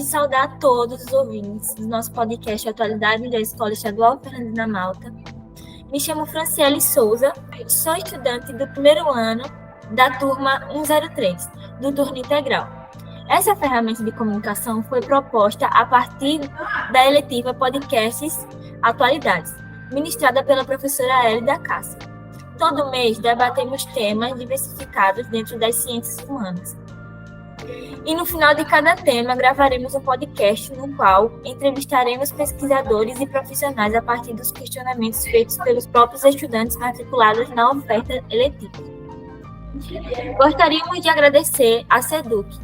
saudar a todos os ouvintes do nosso podcast Atualidade da Escola Estadual Fernandina Malta. Me chamo Franciele Souza, sou estudante do primeiro ano da turma 103, do turno integral. Essa ferramenta de comunicação foi proposta a partir da eletiva Podcasts Atualidades, ministrada pela professora Hélida Cássia. Todo mês debatemos temas diversificados dentro das ciências humanas. E no final de cada tema gravaremos um podcast no qual entrevistaremos pesquisadores e profissionais a partir dos questionamentos feitos pelos próprios estudantes matriculados na oferta eletiva. Gostaríamos de agradecer à SEDUC,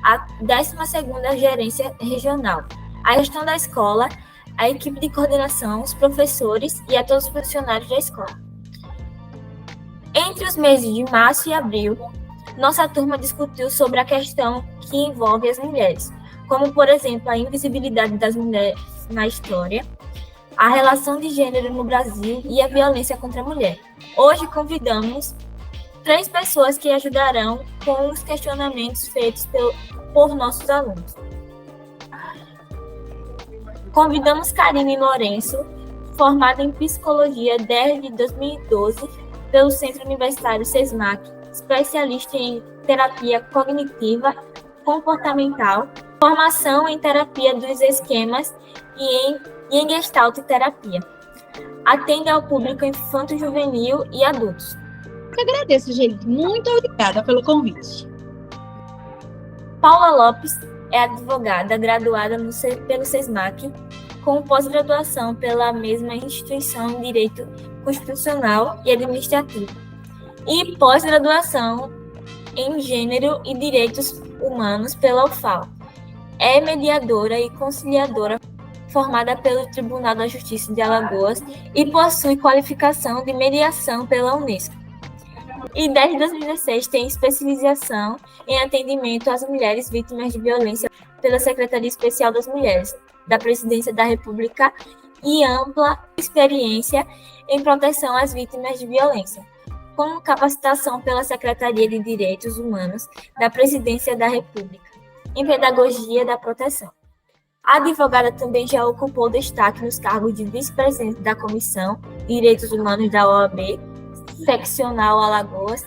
a 12ª Gerência Regional, a gestão da escola, a equipe de coordenação, os professores e a todos os funcionários da escola. Entre os meses de março e abril, nossa turma discutiu sobre a questão que envolve as mulheres, como, por exemplo, a invisibilidade das mulheres na história, a relação de gênero no Brasil e a violência contra a mulher. Hoje convidamos 3 pessoas que ajudarão com os questionamentos feitos por nossos alunos. Convidamos Karine Lourenço, formada em Psicologia desde 2012 pelo Centro Universitário SESMAC, especialista em terapia cognitiva comportamental, formação em terapia dos esquemas e em Gestalt terapia. Atende ao público infanto-juvenil e adultos. Eu agradeço, gente. Muito obrigada pelo convite. Paula Lopes é advogada graduada pelo SESMAC, com pós-graduação pela mesma instituição em Direito Constitucional e Administrativo, e pós-graduação em Gênero e Direitos Humanos pela UFAL. É mediadora e conciliadora formada pelo Tribunal da Justiça de Alagoas e possui qualificação de mediação pela Unesco. E desde 2016 tem especialização em atendimento às mulheres vítimas de violência pela Secretaria Especial das Mulheres da Presidência da República e ampla experiência em proteção às vítimas de violência, com capacitação pela Secretaria de Direitos Humanos da Presidência da República, em Pedagogia da Proteção. A advogada também já ocupou destaque nos cargos de vice-presidente da Comissão de Direitos Humanos da OAB, seccional Alagoas,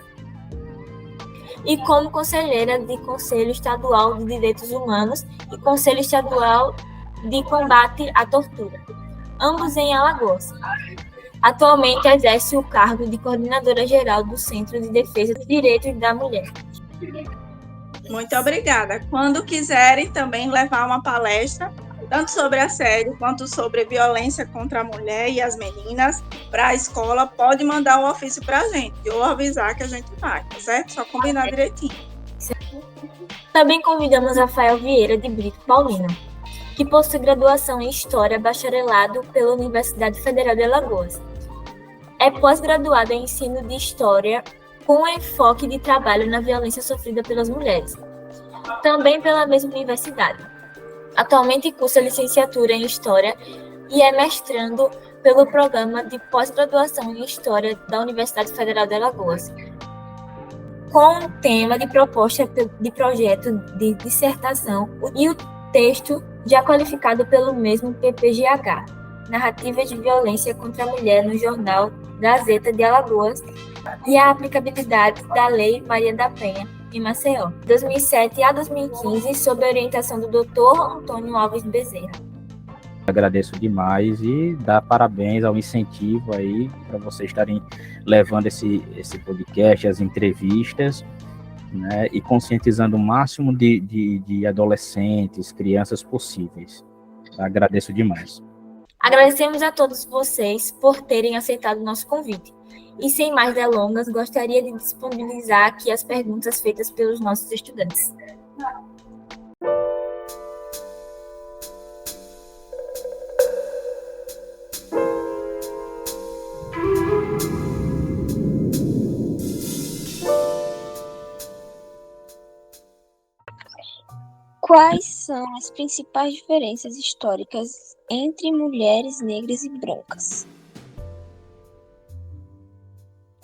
e como conselheira de Conselho Estadual de Direitos Humanos e Conselho Estadual de Combate à Tortura, ambos em Alagoas. Atualmente exerce o cargo de coordenadora geral do Centro de Defesa dos Direitos da Mulher. Muito obrigada. Quando quiserem também levar uma palestra, tanto sobre assédio quanto sobre violência contra a mulher e as meninas, para a escola, pode mandar um ofício para a gente, ou avisar que a gente vai, tá certo? Só combinar direitinho. Também convidamos Rafael Vieira de Brito Paulino, que possui graduação em História, bacharelado pela Universidade Federal de Alagoas. É pós-graduado em Ensino de História, com enfoque de trabalho na violência sofrida pelas mulheres, também pela mesma universidade. Atualmente cursa licenciatura em História e é mestrando pelo Programa de Pós-Graduação em História da Universidade Federal de Alagoas, com o tema de proposta de projeto de dissertação e o texto já qualificado pelo mesmo PPGH, Narrativas de Violência contra a Mulher no Jornal Gazeta de Alagoas e a aplicabilidade da Lei Maria da Penha, em Maceió, 2007 a 2015, sob a orientação do Dr. Antônio Alves Bezerra. Agradeço demais e dar parabéns ao incentivo aí para vocês estarem levando esse podcast, as entrevistas, né, e conscientizando o máximo de adolescentes, crianças possíveis. Agradeço demais. Agradecemos a todos vocês por terem aceitado o nosso convite. E sem mais delongas, gostaria de disponibilizar aqui as perguntas feitas pelos nossos estudantes. Quais são as principais diferenças históricas entre mulheres negras e brancas?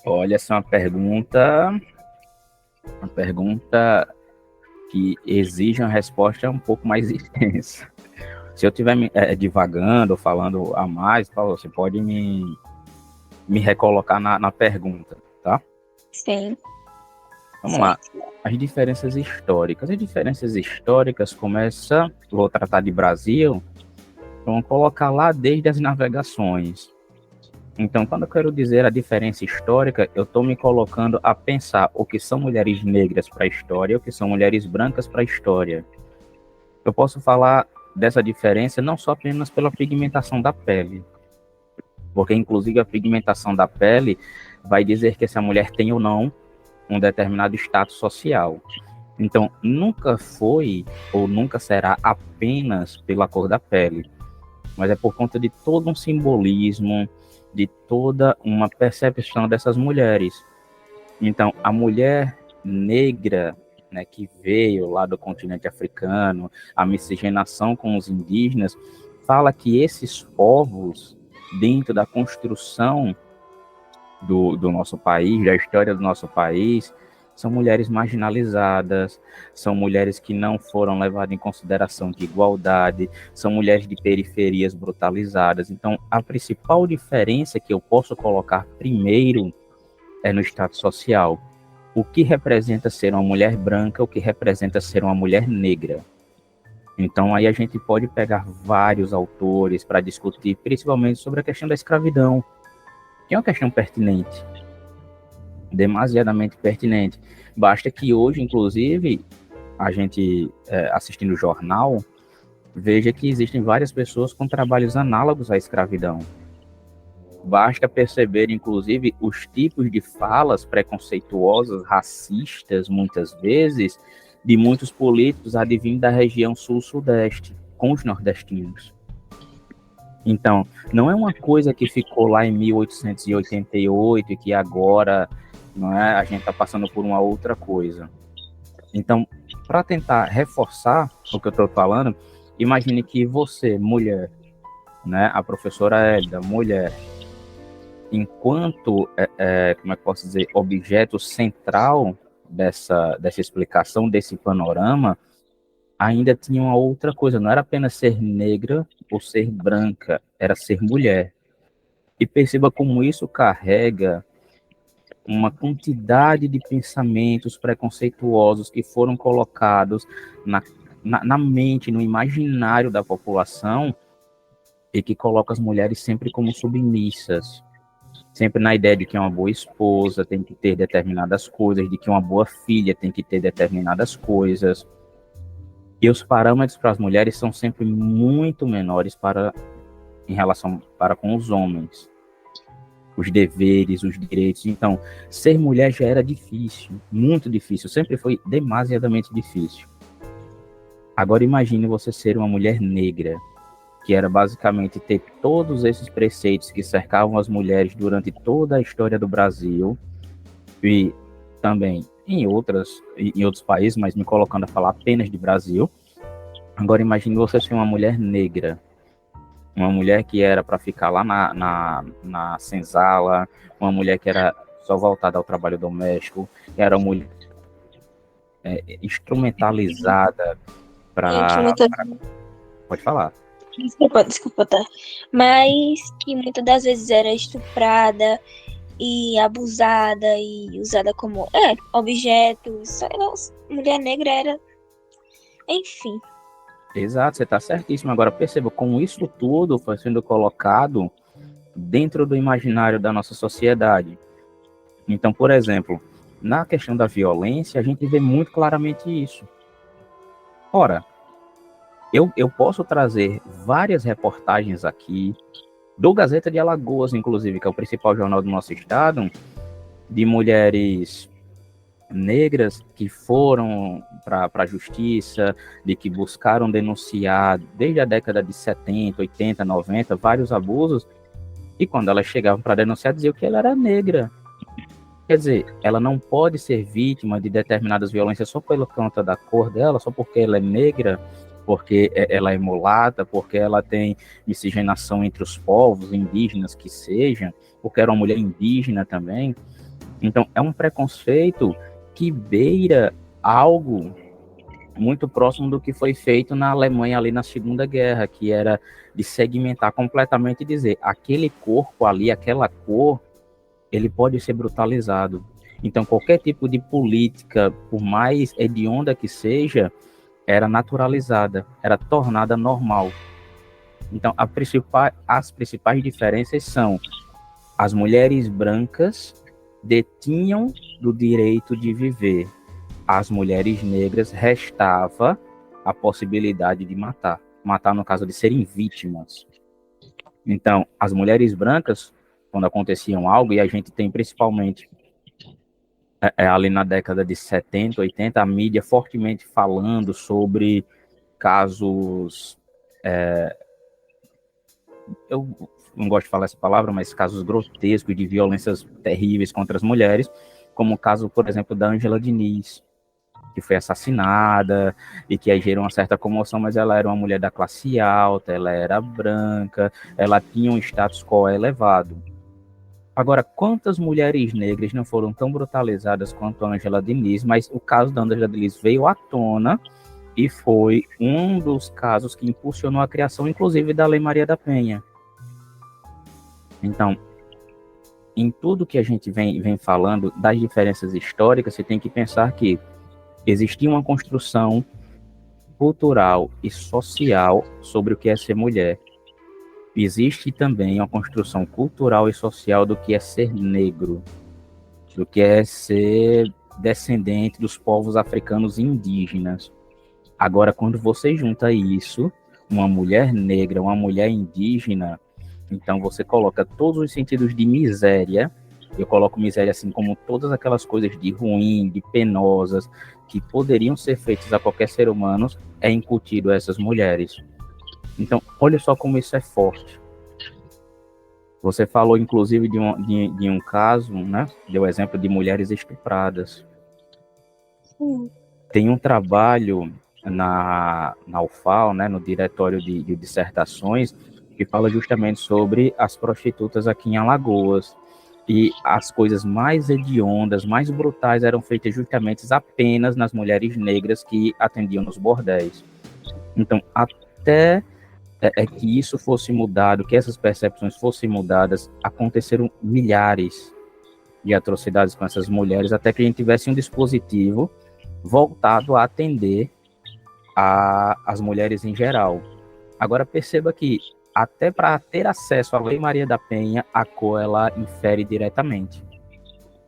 Olha, essa é uma pergunta que exige uma resposta um pouco mais extensa. Se eu estiver divagando ou falando a mais, Paulo, você pode me recolocar na pergunta, tá? Sim. Vamos lá. As diferenças históricas. As diferenças históricas começam, vou tratar de Brasil, vamos colocar lá desde as navegações. Então, quando eu quero dizer a diferença histórica, eu estou me colocando a pensar o que são mulheres negras para a história e o que são mulheres brancas para a história. Eu posso falar dessa diferença não só apenas pela pigmentação da pele, porque inclusive a pigmentação da pele vai dizer que essa mulher tem ou não um determinado status social. Então, nunca foi ou nunca será apenas pela cor da pele, mas é por conta de todo um simbolismo, de toda uma percepção dessas mulheres. Então, a mulher negra, né, que veio lá do continente africano, a miscigenação com os indígenas, fala que esses povos, dentro da construção do nosso país, da história do nosso país, são mulheres marginalizadas, são mulheres que não foram levadas em consideração de igualdade, são mulheres de periferias brutalizadas. Então, a principal diferença que eu posso colocar primeiro é no status social. O que representa ser uma mulher branca, o que representa ser uma mulher negra. Então, aí a gente pode pegar vários autores para discutir, principalmente sobre a questão da escravidão, que é uma questão pertinente, demasiadamente pertinente. Basta que hoje, inclusive, a gente, assistindo o jornal, veja que existem várias pessoas com trabalhos análogos à escravidão. Basta perceber, inclusive, os tipos de falas preconceituosas, racistas, muitas vezes, de muitos políticos advindos da região sul-sudeste, com os nordestinos. Então, não é uma coisa que ficou lá em 1888 e que agora, não é, a gente está passando por uma outra coisa. Então, para tentar reforçar o que eu estou falando, imagine que você, mulher, né, a professora Hélida, mulher, enquanto, como é que posso dizer, objeto central dessa explicação, desse panorama, ainda tinha uma outra coisa, não era apenas ser negra ou ser branca, era ser mulher. E perceba como isso carrega uma quantidade de pensamentos preconceituosos que foram colocados na mente, no imaginário da população, e que coloca as mulheres sempre como submissas, sempre na ideia de que uma boa esposa tem que ter determinadas coisas, de que uma boa filha tem que ter determinadas coisas. E os parâmetros para as mulheres são sempre muito menores em relação para com os homens. Os deveres, os direitos. Então, ser mulher já era difícil, muito difícil, sempre foi demasiadamente difícil. Agora imagine você ser uma mulher negra, que era basicamente ter todos esses preceitos que cercavam as mulheres durante toda a história do Brasil, e também em outros países, mas me colocando a falar apenas de Brasil. Agora imagine você ser uma mulher negra, uma mulher que era para ficar lá na senzala, uma mulher que era só voltada ao trabalho doméstico, que era uma mulher instrumentalizada para... Pode falar. Desculpa, tá. Mas que muitas das vezes era estuprada e abusada e usada como objeto. Mulher negra era... Enfim. Exato, você está certíssimo. Agora perceba como isso tudo foi sendo colocado dentro do imaginário da nossa sociedade. Então, por exemplo, na questão da violência, a gente vê muito claramente isso. Ora, eu posso trazer várias reportagens aqui, do Gazeta de Alagoas, inclusive, que é o principal jornal do nosso estado, de mulheres negras que foram para a justiça, de que buscaram denunciar desde a década de 70, 80, 90, vários abusos, e quando elas chegavam para denunciar, diziam que ela era negra. Quer dizer, ela não pode ser vítima de determinadas violências só pela conta da cor dela, só porque ela é negra, porque ela é mulata, porque ela tem miscigenação entre os povos indígenas que sejam, porque era uma mulher indígena também. Então, é um preconceito que beira algo muito próximo do que foi feito na Alemanha ali na Segunda Guerra, que era de segmentar completamente e dizer, aquele corpo ali, aquela cor, ele pode ser brutalizado. Então, qualquer tipo de política, por mais hedionda que seja, era naturalizada, era tornada normal. Então, as principais diferenças são: as mulheres brancas detinham do direito de viver, as mulheres negras restava a possibilidade de matar no caso de serem vítimas. Então, as mulheres brancas, quando aconteciam algo, e a gente tem principalmente ali na década de 70, 80, a mídia fortemente falando sobre casos, eu não gosto de falar essa palavra, mas casos grotescos de violências terríveis contra as mulheres, como o caso, por exemplo, da Ângela Diniz, que foi assassinada e que aí gerou uma certa comoção, mas ela era uma mulher da classe alta, ela era branca, ela tinha um status quo elevado. Agora, quantas mulheres negras não foram tão brutalizadas quanto a Ângela Diniz, mas o caso da Ângela Diniz veio à tona e foi um dos casos que impulsionou a criação, inclusive, da Lei Maria da Penha. Então, em tudo que a gente vem falando das diferenças históricas, você tem que pensar que existia uma construção cultural e social sobre o que é ser mulher. Existe também uma construção cultural e social do que é ser negro, do que é ser descendente dos povos africanos e indígenas. Agora, quando você junta isso, uma mulher negra, uma mulher indígena, então você coloca todos os sentidos de miséria. Eu coloco miséria assim como todas aquelas coisas de ruim, de penosas, que poderiam ser feitas a qualquer ser humano, é incutido a essas mulheres. Então, olha só como isso é forte. Você falou, inclusive, de um caso, né? Deu exemplo de mulheres estupradas. Tem um trabalho na UFAL, né, no Diretório de Dissertações, que fala justamente sobre as prostitutas aqui em Alagoas. E as coisas mais hediondas, mais brutais eram feitas justamente apenas nas mulheres negras que atendiam nos bordéis. Então, até que isso fosse mudado, que essas percepções fossem mudadas, aconteceram milhares de atrocidades com essas mulheres, até que a gente tivesse um dispositivo voltado a atender as mulheres em geral. Agora, perceba que até para ter acesso à Lei Maria da Penha, a cor ela infere diretamente.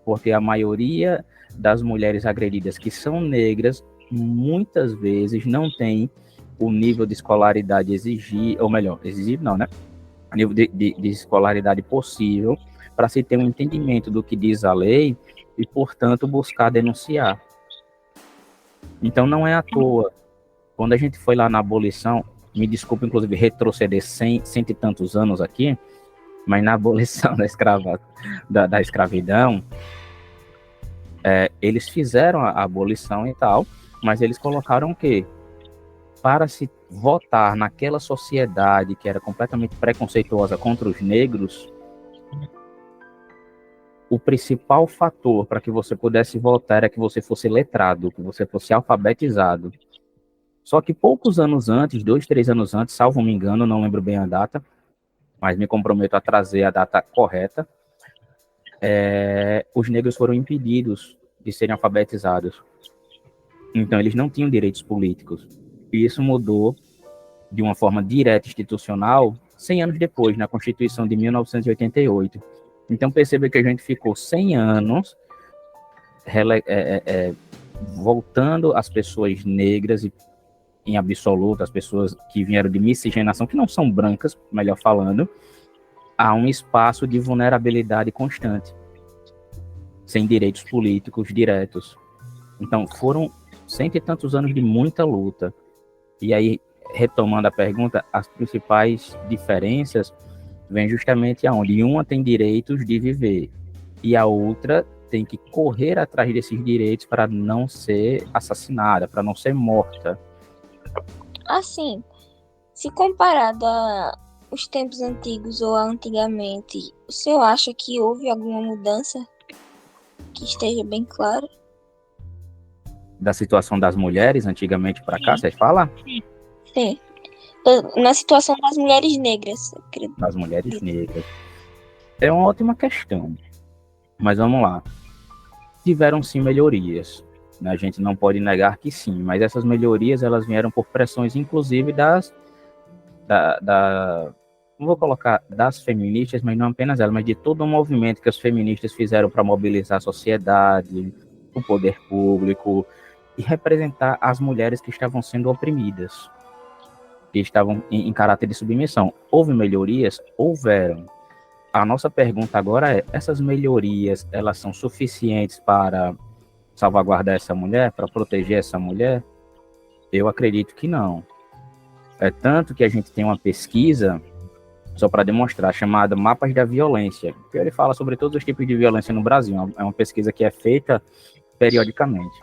Porque a maioria das mulheres agredidas que são negras, muitas vezes não tem o nível de escolaridade exigido, ou melhor, exigido não, né? O nível de escolaridade possível para se ter um entendimento do que diz a lei e, portanto, buscar denunciar. Então, não é à toa. Quando a gente foi lá na abolição, me desculpe, inclusive, retroceder cento e tantos anos aqui, mas na abolição da escravidão, eles fizeram a abolição e tal, mas eles colocaram o quê? Para se votar naquela sociedade que era completamente preconceituosa contra os negros, o principal fator para que você pudesse votar era que você fosse letrado, que você fosse alfabetizado. Só que poucos anos antes, 2, 3 anos antes, salvo me engano, não lembro bem a data, mas me comprometo a trazer a data correta, os negros foram impedidos de serem alfabetizados. Então, eles não tinham direitos políticos. E isso mudou de uma forma direta institucional 100 anos depois, na Constituição de 1988. Então, perceba que a gente ficou 100 anos voltando as pessoas negras, e em absoluto, as pessoas que vieram de miscigenação, que não são brancas, melhor falando, a um espaço de vulnerabilidade constante, sem direitos políticos diretos. Então, foram 100 e tantos anos de muita luta. E aí, retomando a pergunta, as principais diferenças vêm justamente aonde uma tem direitos de viver e a outra tem que correr atrás desses direitos para não ser assassinada, para não ser morta. Assim, se comparado aos tempos antigos ou a antigamente, o senhor acha que houve alguma mudança que esteja bem clara? da situação das mulheres antigamente para cá, você fala? Sim. Na situação das mulheres negras, eu acredito. Das mulheres negras. É uma ótima questão. Mas vamos lá. Tiveram sim melhorias. Né? A gente não pode negar que sim, mas essas melhorias elas vieram por pressões, inclusive não vou colocar das feministas, mas não apenas elas, mas de todo o movimento que as feministas fizeram para mobilizar a sociedade, o poder público e representar as mulheres que estavam sendo oprimidas, que estavam em caráter de submissão. Houve melhorias? Houveram. A nossa pergunta agora é, essas melhorias, elas são suficientes para salvaguardar essa mulher, para proteger essa mulher? Eu acredito que não. É tanto que a gente tem uma pesquisa, só para demonstrar, chamada Mapas da Violência, que ele fala sobre todos os tipos de violência no Brasil. É uma pesquisa que é feita periodicamente.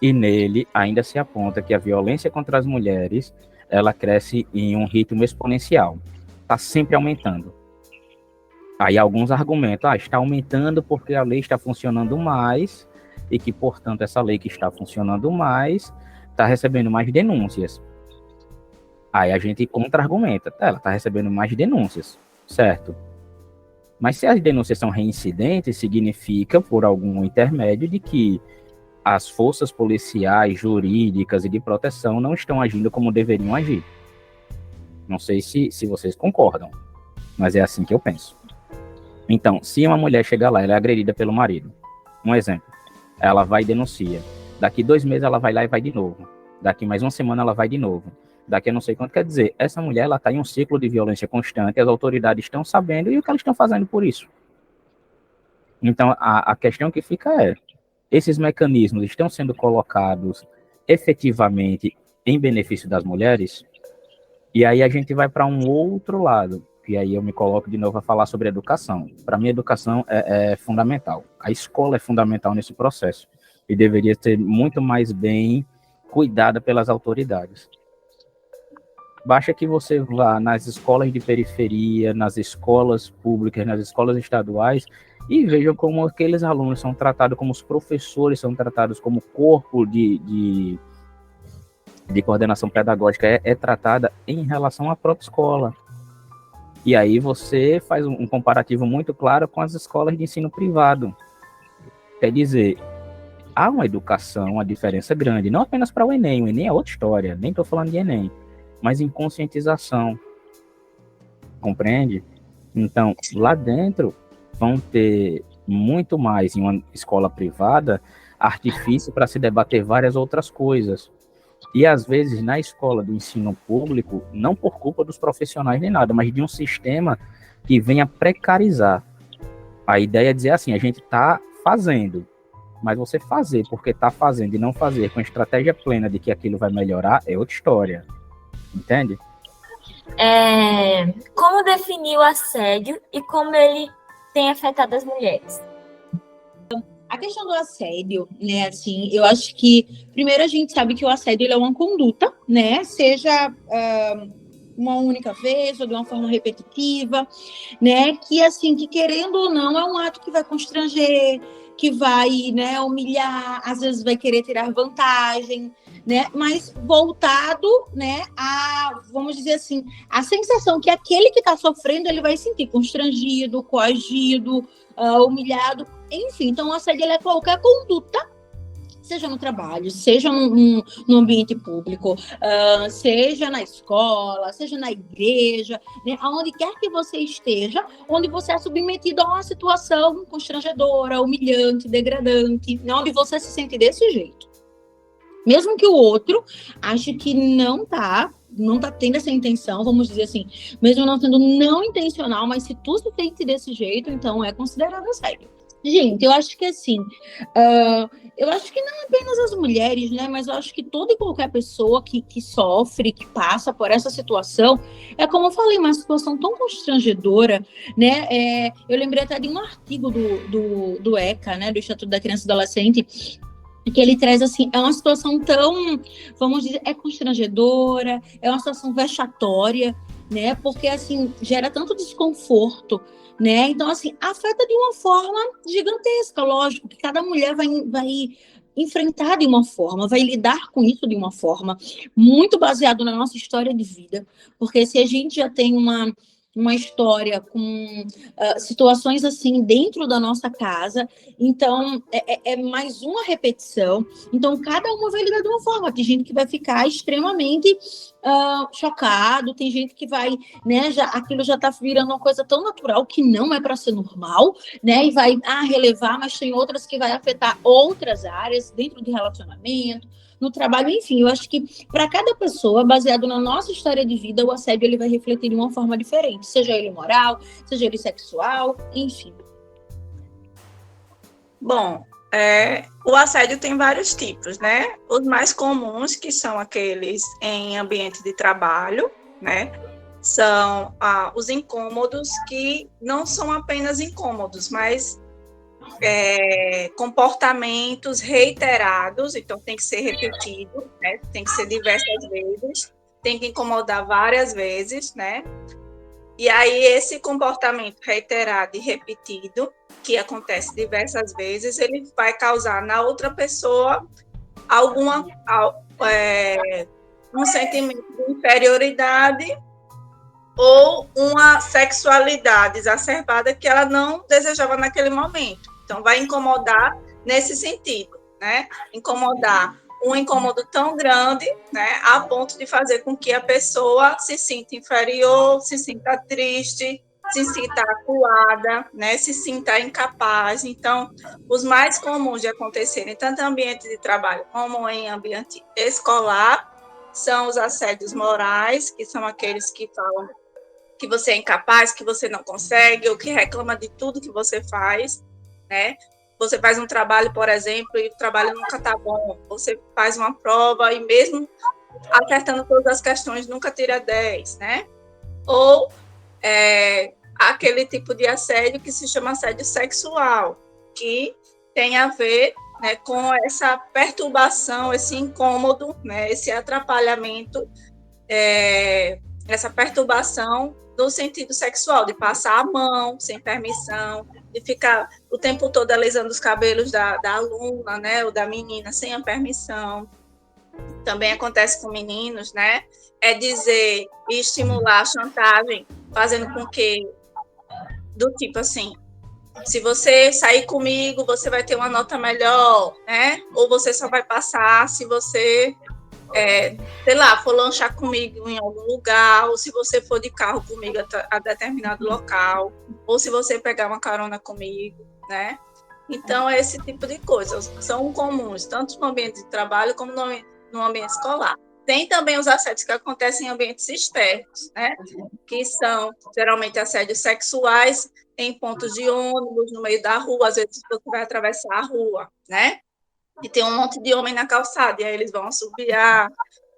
E nele ainda se aponta que a violência contra as mulheres, ela cresce em um ritmo exponencial. Está sempre aumentando. Aí alguns argumentam, está aumentando porque a lei está funcionando mais e que, portanto, essa lei que está funcionando mais está recebendo mais denúncias. Aí a gente contra-argumenta, ela está recebendo mais denúncias, certo? Mas se as denúncias são reincidentes, significa, por algum intermédio, de que as forças policiais, jurídicas e de proteção não estão agindo como deveriam agir. Não sei se vocês concordam, mas é assim que eu penso. Então, se uma mulher chega lá, ela é agredida pelo marido, um exemplo, ela vai e denuncia. Daqui 2 meses ela vai lá e vai de novo. Daqui mais uma semana ela vai de novo. Daqui a não sei quanto, quer dizer, essa mulher ela está em um ciclo de violência constante, as autoridades estão sabendo e o que elas estão fazendo por isso. Então, a questão que fica é, esses mecanismos estão sendo colocados efetivamente em benefício das mulheres? E aí a gente vai para um outro lado, e aí eu me coloco de novo a falar sobre educação. Para mim, a educação é fundamental. A escola é fundamental nesse processo e deveria ser muito mais bem cuidada pelas autoridades. Basta que você vá nas escolas de periferia, nas escolas públicas, nas escolas estaduais e veja como aqueles alunos são tratados, como os professores são tratados, como o corpo de coordenação pedagógica é tratada em relação à própria escola. E aí você faz um comparativo muito claro com as escolas de ensino privado. Quer dizer, há uma educação, uma diferença grande, não apenas para o Enem é outra história, nem estou falando de Enem, mas em conscientização, compreende? Então, lá dentro vão ter muito mais, em uma escola privada, artifício para se debater várias outras coisas. E, às vezes, na escola do ensino público, não por culpa dos profissionais nem nada, mas de um sistema que venha precarizar. A ideia é dizer assim, a gente está fazendo, mas você fazer porque está fazendo e não fazer com a estratégia plena de que aquilo vai melhorar é outra história. Entende? Como definir o assédio e como ele tem afetado as mulheres? A questão do assédio, né, assim, eu acho que, primeiro, a gente sabe que o assédio ele é uma conduta, né, seja uma única vez ou de uma forma repetitiva, né, que, assim, que querendo ou não, é um ato que vai constranger, que vai, né, humilhar, às vezes vai querer tirar vantagem, né, mas voltado, né, a, vamos dizer assim, a sensação que aquele que está sofrendo, ele vai sentir constrangido, coagido, humilhado, enfim. Então, o assédio é qualquer conduta, seja no trabalho, seja no ambiente público, seja na escola, seja na igreja, né, aonde quer que você esteja, onde você é submetido a uma situação constrangedora, humilhante, degradante, né, onde você se sente desse jeito. Mesmo que o outro ache que não tá tendo essa intenção, vamos dizer assim, mesmo não sendo não intencional, mas se tu se sente desse jeito, então é considerado assédio. Gente, eu acho que assim, eu acho que não apenas as mulheres, né, mas eu acho que toda e qualquer pessoa que sofre, que passa por essa situação, é como eu falei, uma situação tão constrangedora, né, eu lembrei até de um artigo do ECA, né, do Estatuto da Criança e Adolescente, que ele traz assim, é uma situação tão, vamos dizer, é constrangedora, é uma situação vexatória, né, porque assim, gera tanto desconforto, né, então assim, afeta de uma forma gigantesca, lógico, que cada mulher vai enfrentar de uma forma, vai lidar com isso de uma forma muito baseado na nossa história de vida, porque se a gente já tem uma história com situações assim dentro da nossa casa, então é mais uma repetição, então cada uma vai lidar de uma forma, tem gente que vai ficar extremamente chocado, tem gente que vai, né, aquilo já está virando uma coisa tão natural que não é para ser normal, né, e vai relevar, mas tem outras que vai afetar outras áreas dentro de relacionamento, no trabalho, enfim, eu acho que para cada pessoa, baseado na nossa história de vida, o assédio ele vai refletir de uma forma diferente, seja ele moral, seja ele sexual, enfim. Bom, o assédio tem vários tipos, né? Os mais comuns, que são aqueles em ambiente de trabalho, né? São os incômodos, que não são apenas incômodos, mas comportamentos reiterados, então tem que ser repetido, né? Tem que ser diversas vezes, tem que incomodar várias vezes, né? E aí esse comportamento reiterado e repetido, que acontece diversas vezes, ele vai causar na outra pessoa um sentimento de inferioridade ou uma sexualidade exacerbada que ela não desejava naquele momento. Então, vai incomodar nesse sentido, né? Incomodar, um incômodo tão grande, né, a ponto de fazer com que a pessoa se sinta inferior, se sinta triste, se sinta acuada, né, se sinta incapaz. Então, os mais comuns de acontecerem, tanto em ambiente de trabalho como em ambiente escolar, são os assédios morais, que são aqueles que falam que você é incapaz, que você não consegue, ou que reclama de tudo que você faz, né? Você faz um trabalho, por exemplo, e o trabalho nunca está bom. Você faz uma prova e mesmo acertando todas as questões, nunca tira 10, né? Ou aquele tipo de assédio que se chama assédio sexual, que tem a ver, né, com essa perturbação, esse incômodo, né, esse atrapalhamento, essa perturbação no sentido sexual, de passar a mão sem permissão, de ficar o tempo todo alisando os cabelos da aluna, né, ou da menina sem a permissão. Também acontece com meninos, né? É dizer e estimular a chantagem, fazendo com que, do tipo assim, se você sair comigo, você vai ter uma nota melhor, né? Ou você só vai passar se você sei lá, for lanchar comigo em algum lugar, ou se você for de carro comigo a determinado local, ou se você pegar uma carona comigo, né? Então, é esse tipo de coisas são comuns, tanto no ambiente de trabalho como no ambiente escolar. Tem também os assédios que acontecem em ambientes externos, né? Que são, geralmente, assédios sexuais em pontos de ônibus, no meio da rua, às vezes você vai atravessar a rua, né? E tem um monte de homem na calçada, e aí eles vão assobiar,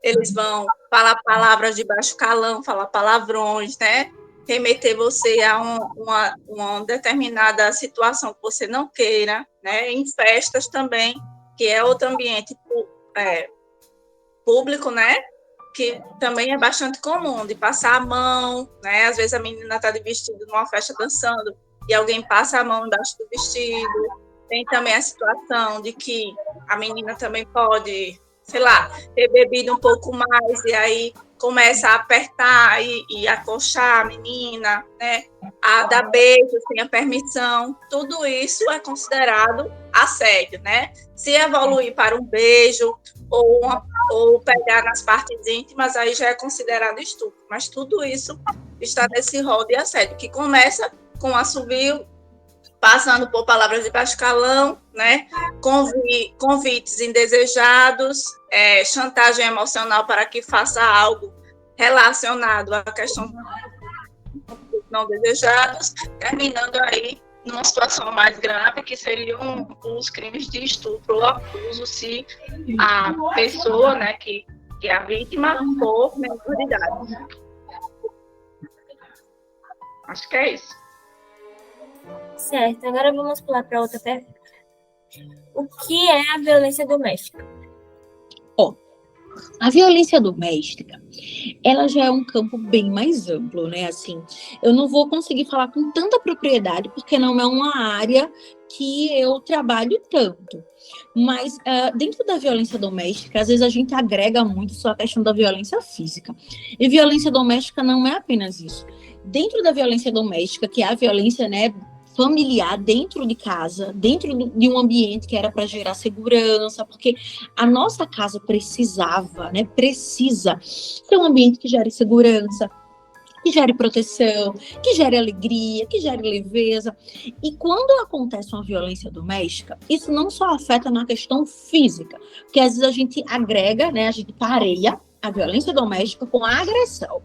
eles vão falar palavras de baixo calão, falar palavrões, né? Remeter você a uma determinada situação que você não queira, né? Em festas também, que é outro ambiente público, né? Que também é bastante comum, de passar a mão, né? Às vezes a menina está de vestido numa festa dançando, e alguém passa a mão embaixo do vestido. Tem também a situação de que a menina também pode, sei lá, ter bebido um pouco mais e aí começa a apertar e acolchar a menina, né? A dar beijo sem a permissão. Tudo isso é considerado assédio, né? Se evoluir para um beijo ou pegar nas partes íntimas, aí já é considerado estupro. Mas tudo isso está nesse rol de assédio, que começa com assobio, passando por palavras de baixo calão, né? Convites indesejados, chantagem emocional para que faça algo relacionado à questão não desejados, terminando aí numa situação mais grave, que seriam os crimes de estupro ou abuso, se a pessoa, né, que é a vítima, for menor de idade. Acho que é isso. Certo, agora vamos pular para outra pergunta. O que é a violência doméstica? A violência doméstica, ela já é um campo bem mais amplo, né? Assim, eu não vou conseguir falar com tanta propriedade, porque não é uma área que eu trabalho tanto. Mas dentro da violência doméstica, às vezes a gente agrega muito só a questão da violência física. E violência doméstica não é apenas isso. Dentro da violência doméstica, que é a violência, né, familiar dentro de casa, dentro de um ambiente que era para gerar segurança, porque a nossa casa precisava, né, precisa ser um ambiente que gere segurança, que gere proteção, que gere alegria, que gere leveza. E quando acontece uma violência doméstica, isso não só afeta na questão física, porque às vezes a gente agrega, né, a gente pareia a violência doméstica com a agressão.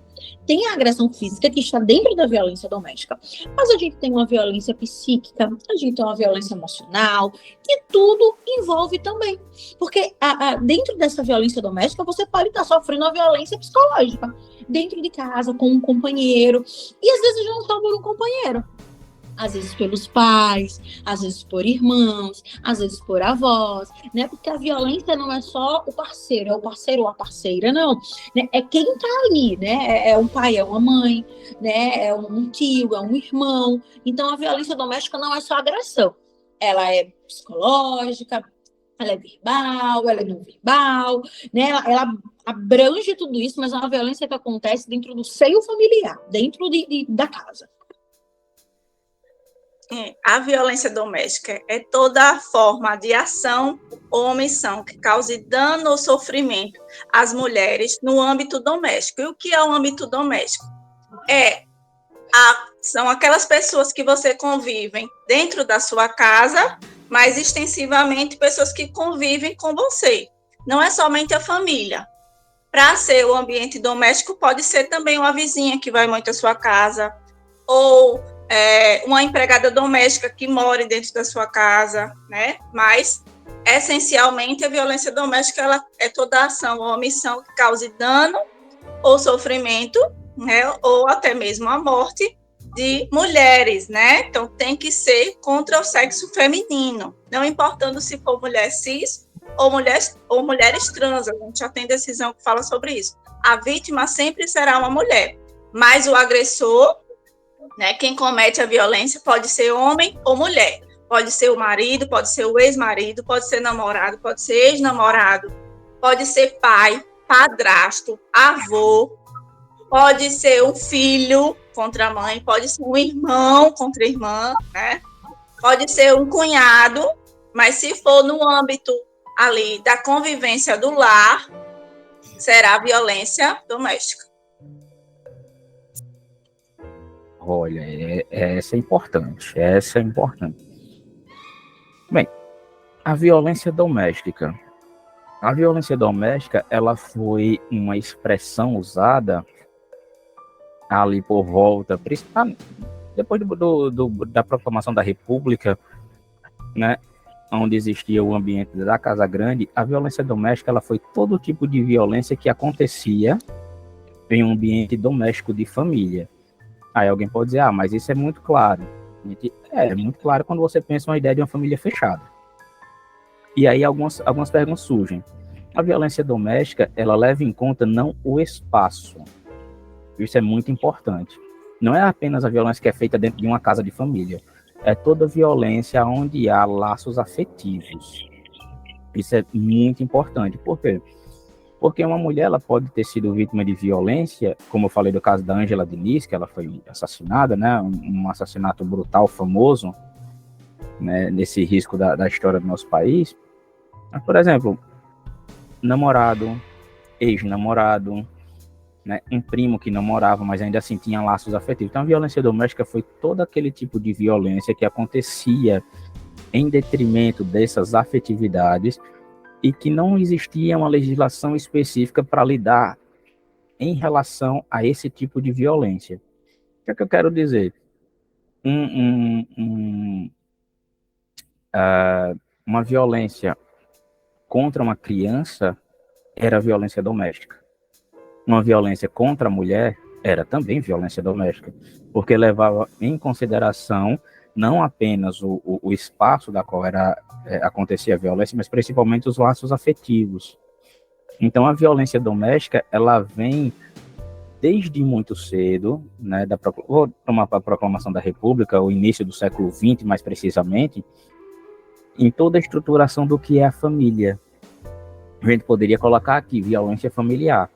Tem a agressão física que está dentro da violência doméstica, mas a gente tem uma violência psíquica, a gente tem uma violência emocional, que tudo envolve também. Porque dentro dessa violência doméstica, você pode estar sofrendo uma violência psicológica, dentro de casa, com um companheiro, e às vezes não só por um companheiro. Às vezes pelos pais, às vezes por irmãos, às vezes por avós, né? Porque a violência não é só o parceiro, é o parceiro ou a parceira, não. Né? É quem tá ali, né? É um pai, é uma mãe, né? É um tio, é um irmão. Então, a violência doméstica não é só agressão. Ela é psicológica, ela é verbal, ela é não verbal, né? Ela abrange tudo isso, mas é uma violência que acontece dentro do seio familiar, dentro da casa. A violência doméstica é toda a forma de ação ou omissão que cause dano ou sofrimento às mulheres no âmbito doméstico. E o que é o âmbito doméstico? São aquelas pessoas que você convivem dentro da sua casa, mas extensivamente pessoas que convivem com você. Não é somente a família. Para ser o ambiente doméstico, pode ser também uma vizinha que vai muito à sua casa, ou uma empregada doméstica que mora dentro da sua casa, né? Mas, essencialmente, a violência doméstica ela é toda ação ou omissão que cause dano ou sofrimento, né? Ou até mesmo a morte de mulheres, né? Então, tem que ser contra o sexo feminino, não importando se for mulher cis ou mulheres trans. A gente já tem decisão que fala sobre isso. A vítima sempre será uma mulher, mas o agressor, né, quem comete a violência pode ser homem ou mulher, pode ser o marido, pode ser o ex-marido, pode ser namorado, pode ser ex-namorado, pode ser pai, padrasto, avô, pode ser um filho contra a mãe, pode ser um irmão contra a irmã, né? Pode ser um cunhado, mas se for no âmbito ali da convivência do lar, será violência doméstica. Olha, essa é importante, essa é importante. Bem, a violência doméstica. A violência doméstica, ela foi uma expressão usada ali por volta, depois da proclamação da República, né, onde existia o ambiente da Casa Grande. A violência doméstica, ela foi todo tipo de violência que acontecia em um ambiente doméstico de família. Aí alguém pode dizer, mas isso é muito claro. É muito claro quando você pensa uma ideia de uma família fechada. E aí algumas perguntas surgem. A violência doméstica, ela leva em conta não o espaço. Isso é muito importante. Não é apenas a violência que é feita dentro de uma casa de família. É toda violência onde há laços afetivos. Isso é muito importante. Por quê? Porque uma mulher, ela pode ter sido vítima de violência, como eu falei do caso da Ângela Diniz, que ela foi assassinada, né, um assassinato brutal, famoso, né, nesse risco da história do nosso país. Mas, por exemplo, namorado, ex-namorado, né, um primo que namorava, mas ainda assim tinha laços afetivos. Então, a violência doméstica foi todo aquele tipo de violência que acontecia em detrimento dessas afetividades, e que não existia uma legislação específica para lidar em relação a esse tipo de violência. O que é que eu quero dizer? Uma violência contra uma criança era violência doméstica. Uma violência contra a mulher era também violência doméstica, porque levava em consideração não apenas o espaço da qual acontecia a violência, mas principalmente os laços afetivos. Então, a violência doméstica, ela vem desde muito cedo, né, vou tomar a proclamação da República, o início do século XX, mais precisamente, em toda a estruturação do que é a família. A gente poderia colocar aqui violência familiar.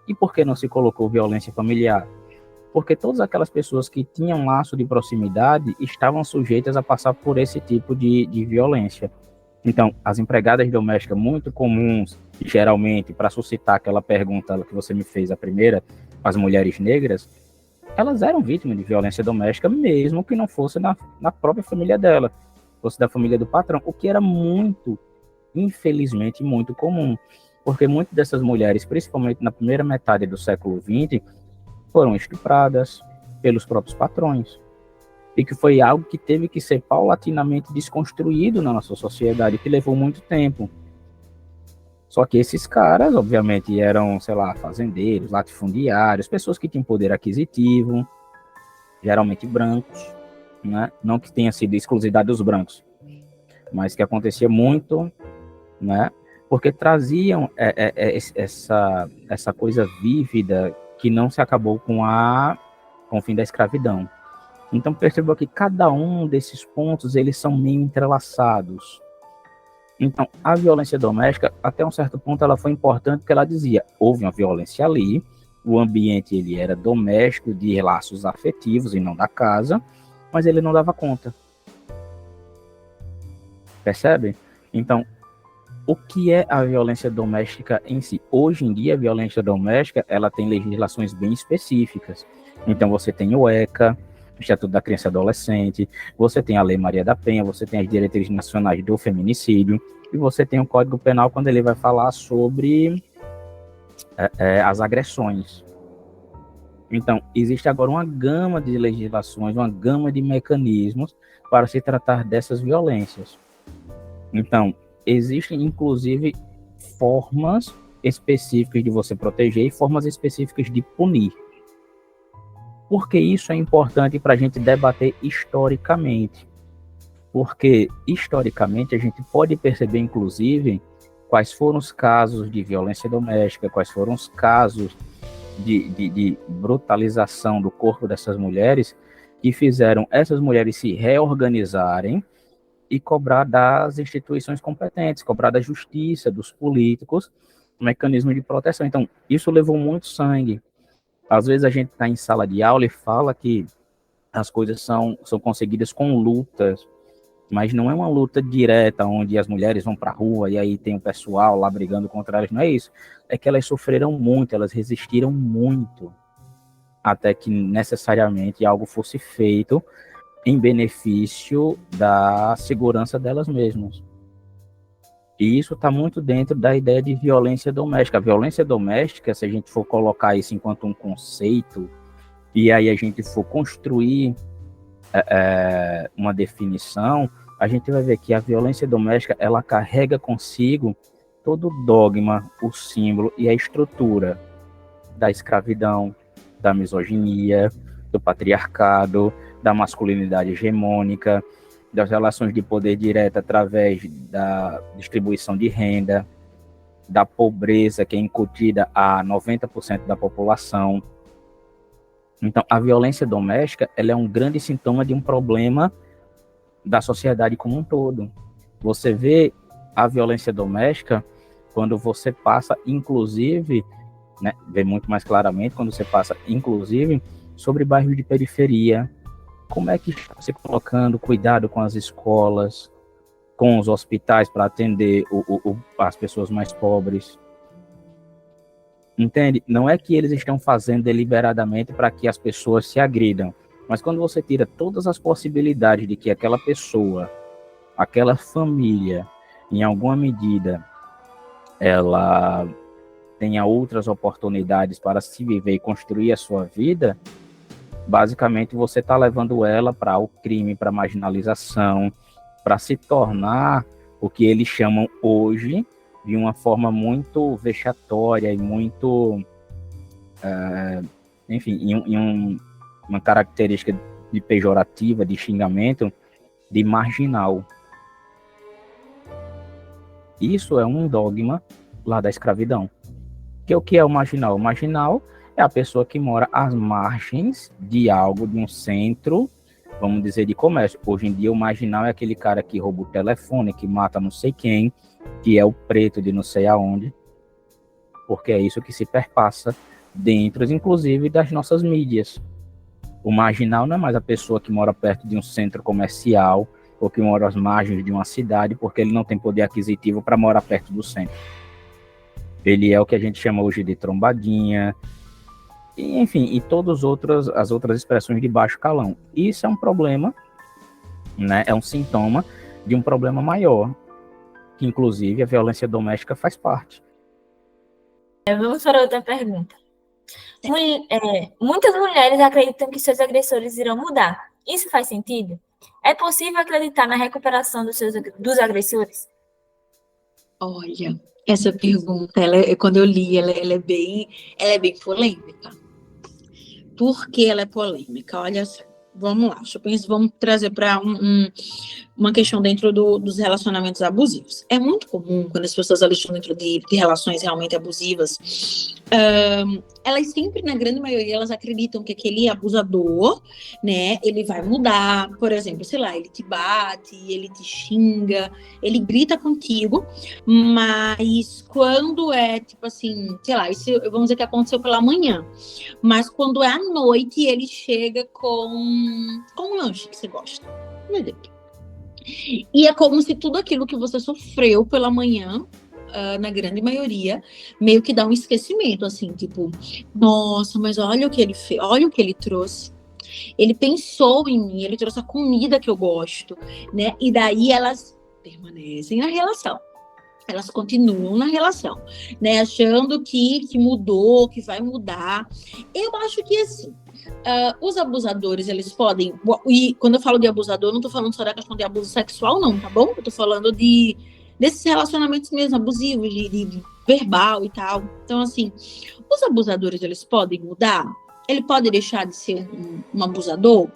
E por que não se colocou violência familiar? Porque todas aquelas pessoas que tinham laço de proximidade estavam sujeitas a passar por esse tipo de violência. Então, as empregadas domésticas muito comuns, geralmente, para suscitar aquela pergunta que você me fez, a primeira, as mulheres negras, elas eram vítimas de violência doméstica, mesmo que não fosse na própria família dela, fosse da família do patrão, o que era muito, infelizmente, muito comum, porque muitas dessas mulheres, principalmente na primeira metade do século XX, foram estupradas pelos próprios patrões, e que foi algo que teve que ser paulatinamente desconstruído na nossa sociedade, que levou muito tempo. Só que esses caras, obviamente, eram, sei lá, fazendeiros, latifundiários, pessoas que tinham poder aquisitivo, geralmente brancos, né? Não que tenha sido exclusividade dos brancos, mas que acontecia muito, né? Porque traziam essa coisa vívida que não se acabou com o fim da escravidão. Então, perceba que cada um desses pontos, eles são meio entrelaçados. Então, a violência doméstica, até um certo ponto, ela foi importante, porque ela dizia, houve uma violência ali, o ambiente ele era doméstico, de laços afetivos e não da casa, mas ele não dava conta. Percebe? Então, o que é a violência doméstica em si? Hoje em dia, a violência doméstica, ela tem legislações bem específicas. Então, você tem o ECA, o Estatuto da Criança e Adolescente, você tem a Lei Maria da Penha, você tem as diretrizes nacionais do feminicídio, e você tem o Código Penal quando ele vai falar sobre as agressões. Então, existe agora uma gama de legislações, uma gama de mecanismos para se tratar dessas violências. Então, existem, inclusive, formas específicas de você proteger e formas específicas de punir. Por que isso é importante para a gente debater historicamente? Porque, historicamente, a gente pode perceber, inclusive, quais foram os casos de violência doméstica, quais foram os casos de brutalização do corpo dessas mulheres que fizeram essas mulheres se reorganizarem e cobrar das instituições competentes, cobrar da justiça, dos políticos, um mecanismo de proteção. Então, isso levou muito sangue. Às vezes a gente está em sala de aula e fala que as coisas são conseguidas com lutas, mas não é uma luta direta, onde as mulheres vão para a rua e aí tem o pessoal lá brigando contra elas, não é isso. É que elas sofreram muito, elas resistiram muito, até que necessariamente algo fosse feito em benefício da segurança delas mesmas. E isso está muito dentro da ideia de violência doméstica. A violência doméstica, se a gente for colocar isso enquanto um conceito, e aí a gente for construir uma definição, a gente vai ver que a violência doméstica, ela carrega consigo todo o dogma, o símbolo e a estrutura da escravidão, da misoginia, do patriarcado, da masculinidade hegemônica, das relações de poder direta através da distribuição de renda, da pobreza que é incutida a 90% da população. Então, a violência doméstica, ela é um grande sintoma de um problema da sociedade como um todo. Você vê a violência doméstica quando você passa, inclusive, né, vê muito mais claramente quando você passa, inclusive, sobre bairros de periferia. Como é que está se colocando cuidado com as escolas, com os hospitais para atender as pessoas mais pobres? Entende? Não é que eles estão fazendo deliberadamente para que as pessoas se agridam, mas quando você tira todas as possibilidades de que aquela pessoa, aquela família, em alguma medida, ela tenha outras oportunidades para se viver e construir a sua vida, basicamente você está levando ela para o crime, para a marginalização, para se tornar o que eles chamam hoje de uma forma muito vexatória e muito, enfim, uma característica de pejorativa, de xingamento, de marginal. Isso é um dogma lá da escravidão. Porque o que é o marginal? O marginal é a pessoa que mora às margens de algo, de um centro, vamos dizer, de comércio. Hoje em dia, o marginal é aquele cara que rouba o telefone, que mata não sei quem, que é o preto de não sei aonde, porque é isso que se perpassa dentro, inclusive, das nossas mídias. O marginal não é mais a pessoa que mora perto de um centro comercial ou que mora às margens de uma cidade, porque ele não tem poder aquisitivo para morar perto do centro. Ele é o que a gente chama hoje de trombadinha, e, enfim, e todas as outras expressões de baixo calão. Isso é um problema, né? É um sintoma de um problema maior, que inclusive a violência doméstica faz parte. Vamos para outra pergunta. Muitas mulheres acreditam que seus agressores irão mudar. Isso faz sentido? É possível acreditar na recuperação dos agressores? Olha, essa pergunta, quando eu li, ela é bem polêmica. Por que ela é polêmica? Olha só, vamos lá, vamos trazer para uma questão dentro dos relacionamentos abusivos. É muito comum, quando as pessoas estão dentro de relações realmente abusivas, elas sempre, na grande maioria, elas acreditam que aquele abusador, né, ele vai mudar. Por exemplo, sei lá, ele te bate, ele te xinga, ele grita contigo, mas quando é, tipo assim, sei lá, isso vamos dizer que aconteceu pela manhã, mas quando é à noite, ele chega com um lanche que você gosta, por exemplo. E é como se tudo aquilo que você sofreu pela manhã, na grande maioria, meio que dá um esquecimento, assim, tipo, nossa, mas olha o que ele fez, olha o que ele trouxe. Ele pensou em mim, ele trouxe a comida que eu gosto, né? E daí elas permanecem na relação. Elas continuam na relação, né? Achando que mudou, que vai mudar. Eu acho que, assim, os abusadores, eles podem... E quando eu falo de abusador, eu não tô falando só da questão de abuso sexual, não, tá bom? Eu tô falando desses relacionamentos mesmo abusivos, de verbal e tal. Então, assim, os abusadores, eles podem mudar? Ele pode deixar de ser um abusador?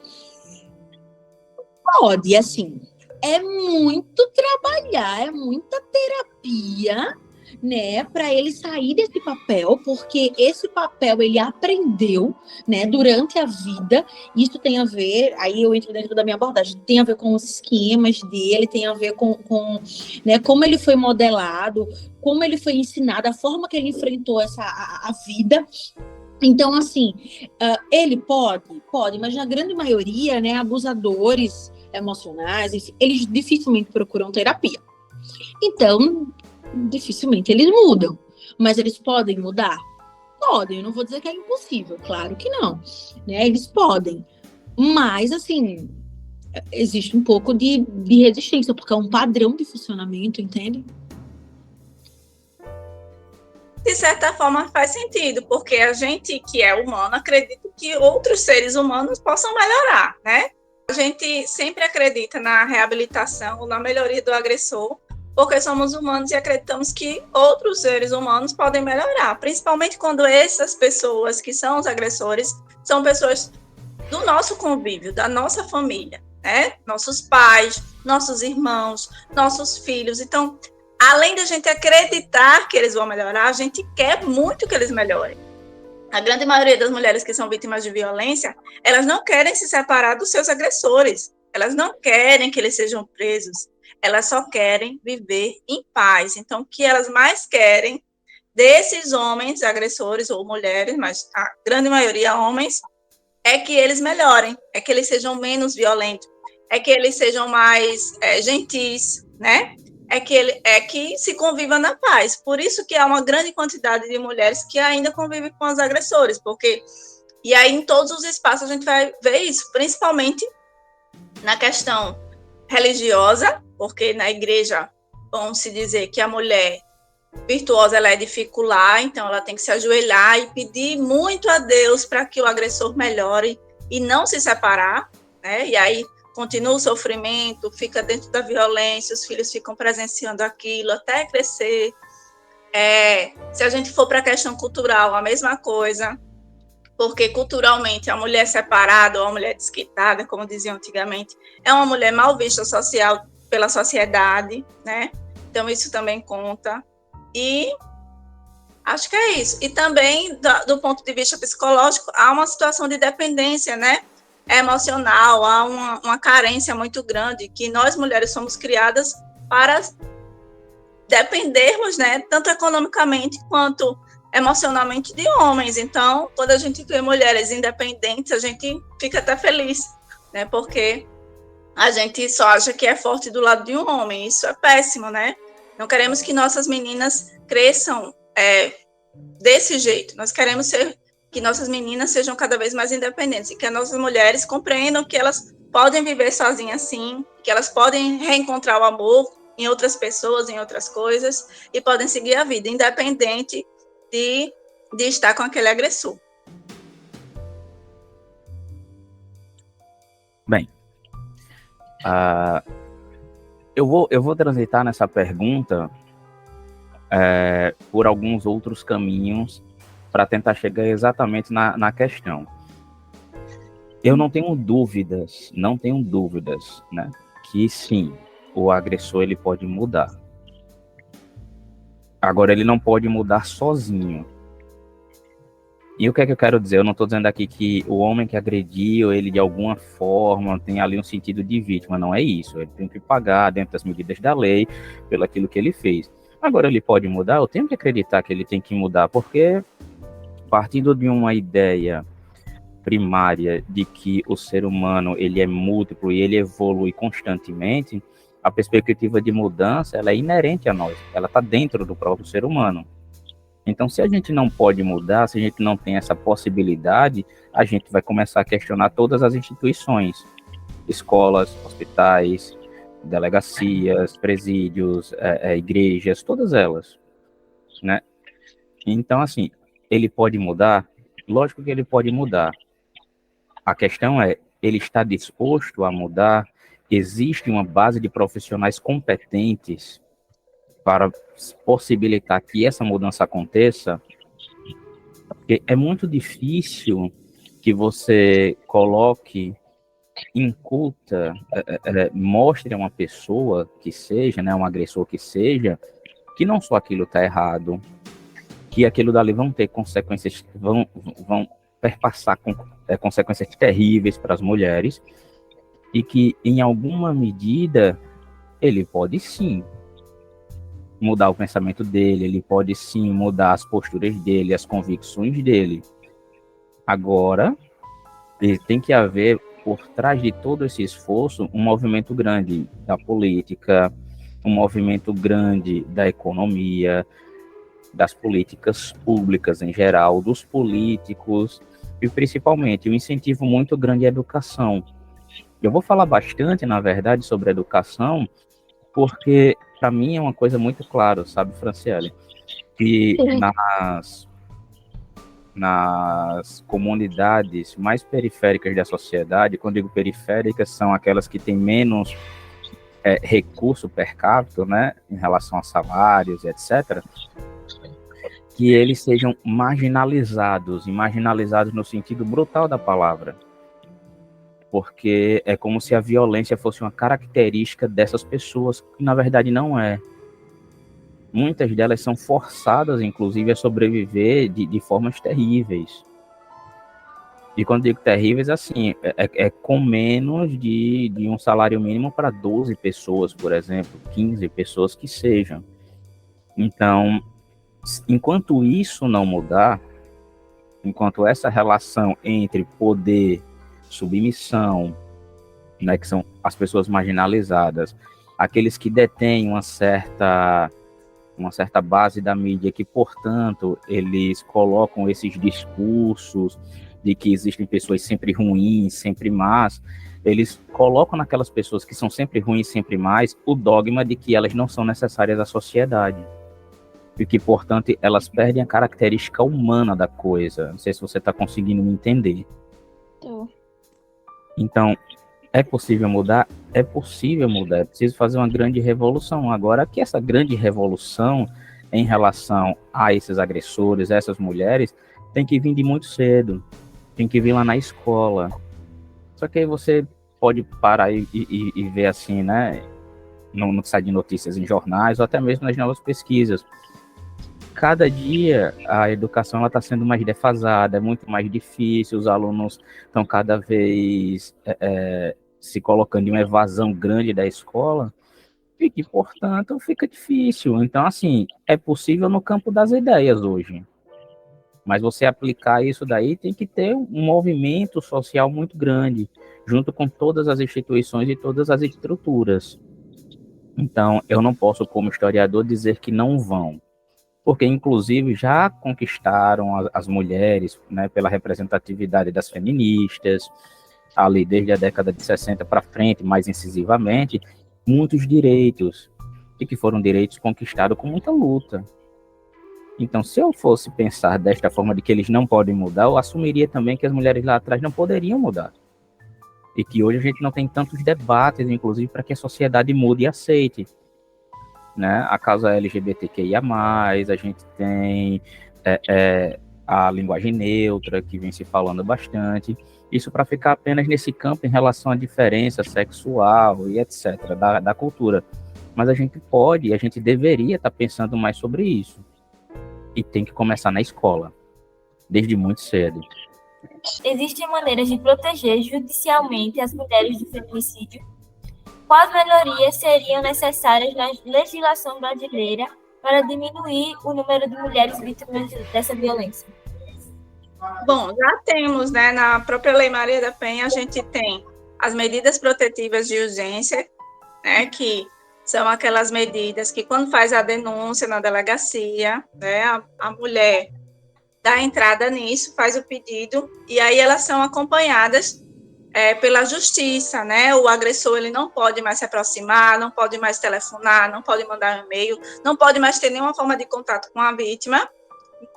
Pode, assim... É muito trabalhar, é muita terapia, né, para ele sair desse papel, porque esse papel ele aprendeu, né, durante a vida. Isso tem a ver, aí eu entro dentro da minha abordagem, tem a ver com os esquemas dele, tem a ver com né, como ele foi modelado, como ele foi ensinado, a forma que ele enfrentou a vida. Então, assim, ele pode, mas na grande maioria, né, abusadores emocionais, eles dificilmente procuram terapia. Então, dificilmente eles mudam. Mas eles podem mudar? Podem, eu não vou dizer que é impossível, claro que não, né? Eles podem. Mas, assim, existe um pouco de resistência, porque é um padrão de funcionamento, entende? De certa forma faz sentido, porque a gente que é humano acredita que outros seres humanos possam melhorar, né? A gente sempre acredita na reabilitação, na melhoria do agressor, porque somos humanos e acreditamos que outros seres humanos podem melhorar, principalmente quando essas pessoas que são os agressores são pessoas do nosso convívio, da nossa família, né? Nossos pais, nossos irmãos, nossos filhos. Então, além da gente acreditar que eles vão melhorar, a gente quer muito que eles melhorem. A grande maioria das mulheres que são vítimas de violência, elas não querem se separar dos seus agressores, elas não querem que eles sejam presos, elas só querem viver em paz. Então, o que elas mais querem desses homens agressores ou mulheres, mas a grande maioria homens, é que eles melhorem, é que eles sejam menos violentos, é que eles sejam mais gentis, né? É que se conviva na paz. Por isso que há uma grande quantidade de mulheres que ainda convivem com os agressores, porque... E aí, em todos os espaços, a gente vai ver isso, principalmente na questão religiosa, porque na igreja, vamos se dizer que a mulher virtuosa, ela é dificular, então ela tem que se ajoelhar e pedir muito a Deus para que o agressor melhore e não se separar, né? E aí continua o sofrimento, fica dentro da violência, os filhos ficam presenciando aquilo até crescer. Se a gente for para a questão cultural, a mesma coisa, porque culturalmente a mulher separada ou a mulher desquitada, como diziam antigamente, é uma mulher mal vista pela sociedade, né? Então isso também conta. E Acho que é isso. E também, do ponto de vista psicológico, há uma situação de dependência, né? Emocional, há uma carência muito grande, que nós mulheres somos criadas para dependermos, né? Tanto economicamente quanto emocionalmente de homens. Então, quando a gente vê mulheres independentes, a gente fica até feliz, né? Porque a gente só acha que é forte do lado de um homem. Isso é péssimo, né? Não queremos que nossas meninas cresçam desse jeito. Nós queremos que nossas meninas sejam cada vez mais independentes e que as nossas mulheres compreendam que elas podem viver sozinhas sim, que elas podem reencontrar o amor em outras pessoas, em outras coisas, e podem seguir a vida, independente de estar com aquele agressor. Bem, eu vou transitar nessa pergunta por alguns outros caminhos para tentar chegar exatamente na questão. Eu não tenho dúvidas, né, que sim, o agressor ele pode mudar. Agora, ele não pode mudar sozinho. E o que é que eu quero dizer? Eu não estou dizendo aqui que o homem que agrediu, ele de alguma forma tem ali um sentido de vítima, não é isso. Ele tem que pagar dentro das medidas da lei pelo aquilo que ele fez. Agora, ele pode mudar? Eu tenho que acreditar que ele tem que mudar, porque partindo de uma ideia primária de que o ser humano ele é múltiplo e ele evolui constantemente, a perspectiva de mudança ela é inerente a nós, ela está dentro do próprio ser humano. Então, se a gente não pode mudar, se a gente não tem essa possibilidade, a gente vai começar a questionar todas as instituições, escolas, hospitais, delegacias, presídios, igrejas, todas elas, né? Então, assim, ele pode mudar? Lógico que ele pode mudar. A questão é, ele está disposto a mudar? Existe uma base de profissionais competentes para possibilitar que essa mudança aconteça? Porque é muito difícil que você coloque, inculta, mostre a uma pessoa que seja, né, um agressor que seja, que não só aquilo está errado, que aquilo dali vão ter consequências, vão perpassar com consequências terríveis para as mulheres, e que, em alguma medida, ele pode sim mudar o pensamento dele, ele pode sim mudar as posturas dele, as convicções dele. Agora, tem que haver, por trás de todo esse esforço, um movimento grande da política, um movimento grande da economia, das políticas públicas em geral, dos políticos, e principalmente um incentivo muito grande à educação. Eu vou falar bastante, na verdade, sobre educação, porque para mim é uma coisa muito clara, sabe, Franciele, que nas comunidades mais periféricas da sociedade, quando digo periféricas, são aquelas que têm menos recurso per capita, né, em relação a salários, etc., que eles sejam marginalizados, e marginalizados no sentido brutal da palavra, porque é como se a violência fosse uma característica dessas pessoas, que na verdade não é. Muitas delas são forçadas, inclusive, a sobreviver de formas terríveis. E quando digo terríveis, assim, com menos de um salário mínimo para 12 pessoas, por exemplo, 15 pessoas que sejam. Então, enquanto isso não mudar, enquanto essa relação entre poder, submissão, né, que são as pessoas marginalizadas, aqueles que detêm uma certa base da mídia, que, portanto, eles colocam esses discursos de que existem pessoas sempre ruins, sempre más, eles colocam naquelas pessoas que são sempre ruins, sempre más, o dogma de que elas não são necessárias à sociedade. E que, portanto, elas perdem a característica humana da coisa. Não sei se você está conseguindo me entender. Então, é possível mudar? É possível mudar. É preciso fazer uma grande revolução. Agora, que essa grande revolução em relação a esses agressores, a essas mulheres, tem que vir de muito cedo. Tem que vir lá na escola. Só que aí você pode parar e ver assim, né, no site de notícias em jornais, ou até mesmo nas novas pesquisas. cada dia a educação está sendo mais defasada, é muito mais difícil, os alunos estão cada vez se colocando em uma evasão grande da escola, e que, portanto, fica difícil. Então, assim, é possível no campo das ideias hoje, mas você aplicar isso daí tem que ter um movimento social muito grande, junto com todas as instituições e todas as estruturas. Então, eu não posso, como historiador, dizer que não vão, porque, inclusive, já conquistaram as mulheres, né, pela representatividade das feministas, ali desde a década de 60 para frente, mais incisivamente, muitos direitos, e que foram direitos conquistados com muita luta. Então, se eu fosse pensar desta forma de que eles não podem mudar, eu assumiria também que as mulheres lá atrás não poderiam mudar. E que hoje a gente não tem tantos debates, inclusive, para que a sociedade mude e aceite, né? A causa LGBTQIA+, a gente tem a linguagem neutra, que vem se falando bastante. Isso para ficar apenas nesse campo em relação à diferença sexual e etc., da cultura. Mas a gente pode, a gente deveria estar pensando mais sobre isso. E tem que começar na escola, desde muito cedo. Existem maneiras de proteger judicialmente as mulheres do feminicídio? Quais melhorias seriam necessárias na legislação brasileira para diminuir o número de mulheres vítimas dessa violência? Bom, já temos, né, na própria Lei Maria da Penha, a gente tem as medidas protetivas de urgência, né, que são aquelas medidas que, quando faz a denúncia na delegacia, né, a mulher dá entrada nisso, faz o pedido, e aí elas são acompanhadas pela justiça, né? O agressor, ele não pode mais se aproximar, não pode mais telefonar, não pode mandar um e-mail, não pode mais ter nenhuma forma de contato com a vítima,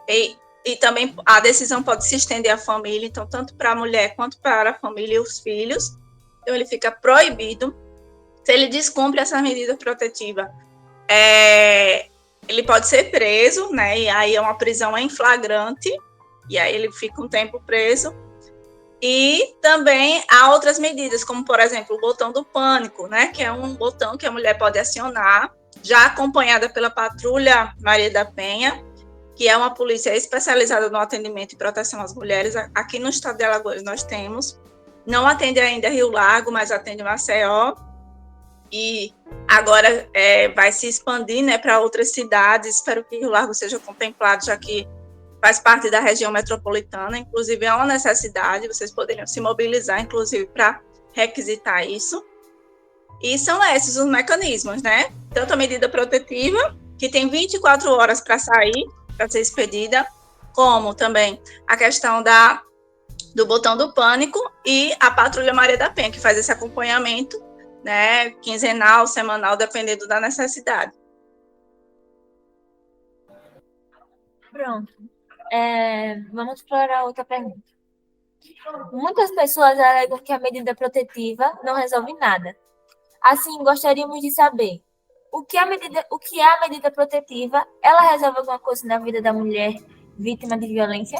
e também a decisão pode se estender à família, então, tanto para a mulher quanto para a família e os filhos. Então, ele fica proibido. Se ele descumpre essa medida protetiva, ele pode ser preso, né? E aí é uma prisão em flagrante, e aí ele fica um tempo preso. E também há outras medidas, como, por exemplo, o botão do pânico, né? Que é um botão que a mulher pode acionar, já acompanhada pela Patrulha Maria da Penha, que é uma polícia especializada no atendimento e proteção às mulheres. Aqui no estado de Alagoas nós temos. Não atende ainda Rio Largo, mas atende Maceió. E agora vai se expandir, né, para outras cidades. Espero que Rio Largo seja contemplado, já que faz parte da região metropolitana. Inclusive, é uma necessidade, vocês poderiam se mobilizar, inclusive, para requisitar isso. E são esses os mecanismos, né? Tanto a medida protetiva, que tem 24 horas para sair, para ser expedida, como também a questão do botão do pânico e a Patrulha Maria da Penha, que faz esse acompanhamento, né, quinzenal, semanal, dependendo da necessidade. Pronto. Vamos para outra pergunta. Muitas pessoas alegam que a medida protetiva não resolve nada. Assim, gostaríamos de saber o que é a medida protetiva? Ela resolve alguma coisa na vida da mulher vítima de violência?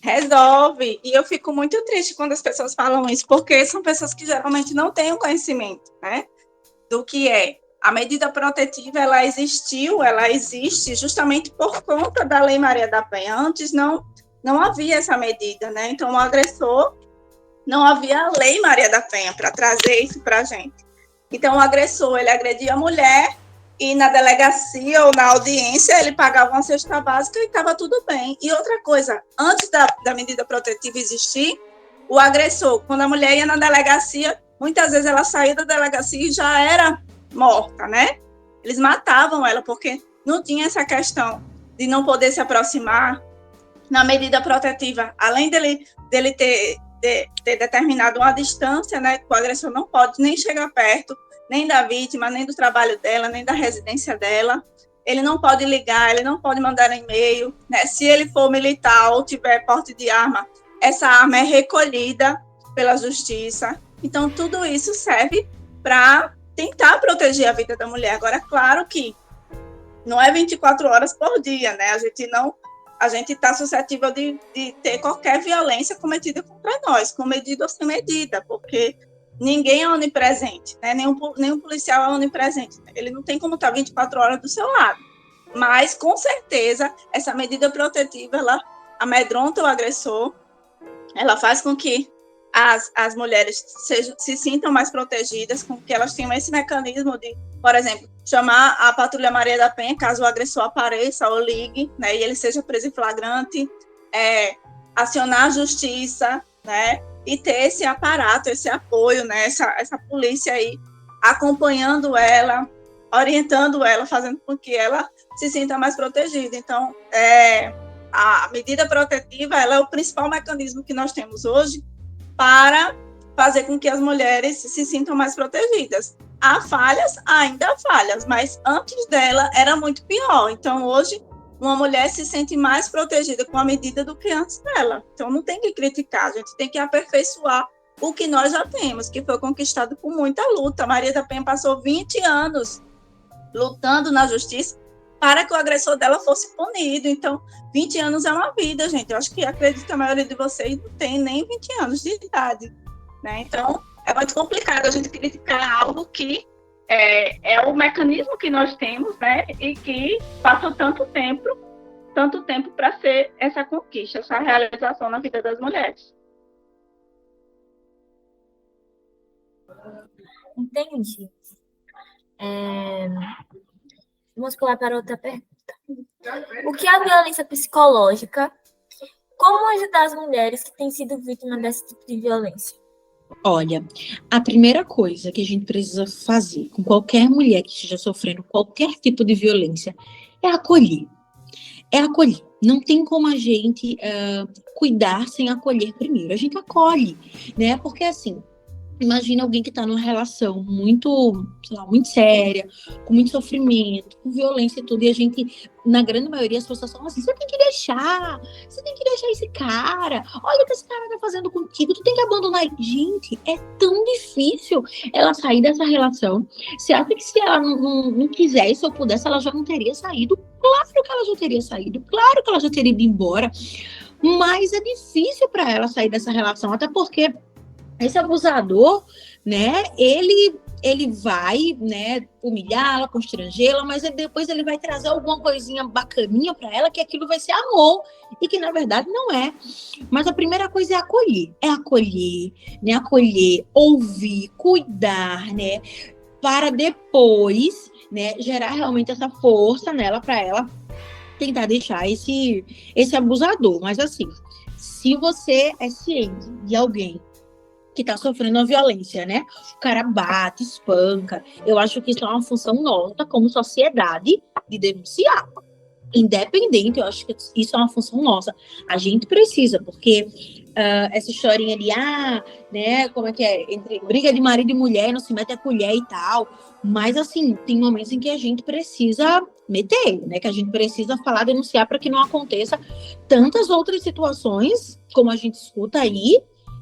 Resolve. E eu fico muito triste quando as pessoas falam isso, porque são pessoas que geralmente não têm o conhecimento, né, do que é. A medida protetiva, ela existe justamente por conta da Lei Maria da Penha. Antes não havia essa medida, né? Então, o agressor, não havia a Lei Maria da Penha para trazer isso para a gente. Então, o agressor, ele agredia a mulher e na delegacia ou na audiência ele pagava uma cesta básica e estava tudo bem. E outra coisa, antes da medida protetiva existir, o agressor, quando a mulher ia na delegacia, muitas vezes ela saía da delegacia e já era morta, né? Eles matavam ela porque não tinha essa questão de não poder se aproximar. Na medida protetiva, além dele ter determinado uma distância, né, que o agressor não pode nem chegar perto, nem da vítima, nem do trabalho dela, nem da residência dela. Ele não pode ligar, ele não pode mandar e-mail, né? Se ele for militar ou tiver porte de arma, essa arma é recolhida pela justiça. Então, tudo isso serve para tentar proteger a vida da mulher. Agora, claro que não é 24 horas por dia, né? A gente está suscetível de ter qualquer violência cometida contra nós, com medida ou sem medida, porque ninguém é onipresente, né? Nenhum policial é onipresente. Ele não tem como estar 24 horas do seu lado. Mas, com certeza, essa medida protetiva, ela amedronta o agressor, ela faz com que as mulheres se sintam mais protegidas, com que elas tenham esse mecanismo de, por exemplo, chamar a Patrulha Maria da Penha, caso o agressor apareça ou ligue, né, e ele seja preso em flagrante, acionar a justiça, né, e ter esse aparato, esse apoio, né, essa polícia aí acompanhando ela, orientando ela, fazendo com que ela se sinta mais protegida. Então, a medida protetiva, ela é o principal mecanismo que nós temos hoje para fazer com que as mulheres se sintam mais protegidas. Há falhas, ainda há falhas, mas antes dela era muito pior. Então, hoje, uma mulher se sente mais protegida com a medida do que antes dela. Então, não tem que criticar, a gente tem que aperfeiçoar o que nós já temos, que foi conquistado com muita luta. Maria da Penha passou 20 anos lutando na justiça para que o agressor dela fosse punido. Então, 20 anos é uma vida, gente. Eu acho que acredito que a maioria de vocês não tem nem 20 anos de idade, né? Então, é muito complicado a gente criticar algo que é o mecanismo que nós temos, né? E que passou tanto tempo para ser essa conquista, essa realização na vida das mulheres. Entendi. Vamos pular para outra pergunta. O que é a violência psicológica? Como ajudar as mulheres que têm sido vítimas desse tipo de violência? Olha, a primeira coisa que a gente precisa fazer com qualquer mulher que esteja sofrendo qualquer tipo de violência é acolher. É acolher. Não tem como a gente cuidar sem acolher primeiro. A gente acolhe, né? Porque assim, imagina alguém que está numa relação muito, sei lá, muito séria, com muito sofrimento, com violência e tudo, e a gente, na grande maioria, as pessoas falam assim, você tem que deixar esse cara, olha o que esse cara tá fazendo contigo, tu tem que abandonar ele. Gente, é tão difícil ela sair dessa relação. Você acha que se ela não quisesse ou pudesse, ela já não teria saído? Claro que ela já teria saído, claro que ela já teria ido embora, mas é difícil para ela sair dessa relação, até porque esse abusador, né, ele vai, né, humilhá-la, constrangê-la, mas depois ele vai trazer alguma coisinha bacaninha para ela, que aquilo vai ser amor, e que na verdade não é. Mas a primeira coisa é acolher, né, acolher, ouvir, cuidar, né, para depois, né, gerar realmente essa força nela, para ela tentar deixar esse abusador. Mas assim, se você é ciente de alguém que está sofrendo uma violência, né? O cara bate, espanca. Eu acho que isso é uma função nossa como sociedade de denunciar. Independente, eu acho que isso é uma função nossa. A gente precisa, porque essa historinha de, né, como é que é? Entre briga de marido e mulher, não se mete a colher e tal. Mas, assim, tem momentos em que a gente precisa meter, né? Que a gente precisa falar, denunciar para que não aconteça tantas outras situações, como a gente escuta aí,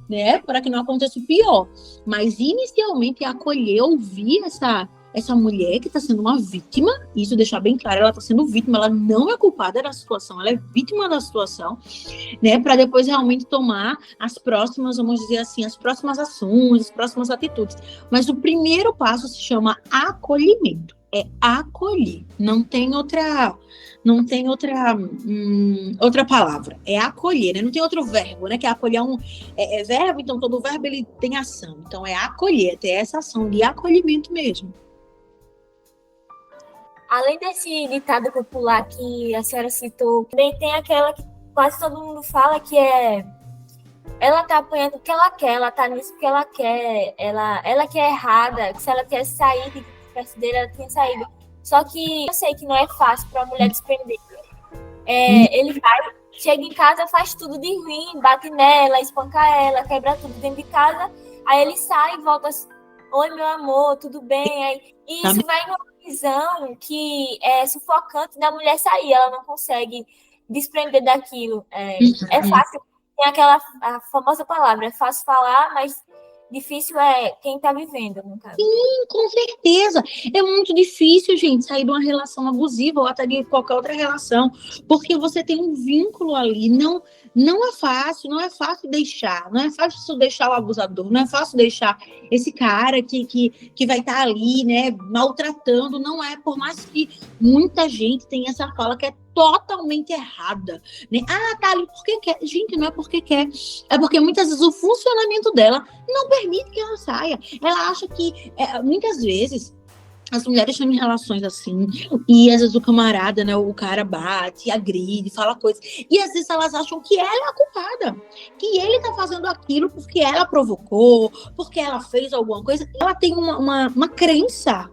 né, para que não aconteça o pior. Mas, inicialmente, é acolher, ouvir essa mulher que está sendo uma vítima, isso deixar bem claro, ela está sendo vítima, ela não é culpada da situação, ela é vítima da situação, né, para depois realmente tomar as próximas, vamos dizer assim, as próximas ações, as próximas atitudes. Mas o primeiro passo se chama acolhimento, é acolher, não tem outra palavra, é acolher, né? Não tem outro verbo, né? Que acolher é verbo, então todo verbo ele tem ação, então é acolher, ter essa ação de acolhimento mesmo. Além desse ditado popular que a senhora citou, também tem aquela que quase todo mundo fala, que é ela tá apanhando porque ela quer, ela tá nisso porque ela quer, ela que é errada, que se ela tivesse saído perto dele, ela tinha saído. Só que eu sei que não é fácil para a mulher desprender. Ele vai, chega em casa, faz tudo de ruim, bate nela, espanca ela, quebra tudo dentro de casa, aí ele sai e volta assim, oi meu amor, tudo bem? Aí, e isso vai numa visão que é sufocante da mulher sair, ela não consegue desprender daquilo. É fácil, tem a famosa palavra, é fácil falar, mas Difícil é quem está vivendo, no caso. Com certeza. É muito difícil, gente, sair de uma relação abusiva ou até de qualquer outra relação, porque você tem um vínculo ali. Não é fácil, não é fácil deixar. Não é fácil deixar o abusador, não é fácil deixar esse cara que vai estar ali, né, maltratando. Não é, por mais que muita gente tenha essa fala que é totalmente errada, né? Ah, tá ali porque quer. Gente, não é porque quer. É porque muitas vezes o funcionamento dela não permite que ela saia. Ela acha que, muitas vezes, as mulheres estão em relações assim, e às vezes o camarada, né, o cara bate, agride, fala coisas, e às vezes elas acham que ela é a culpada, que ele tá fazendo aquilo porque ela provocou, porque ela fez alguma coisa. Ela tem uma crença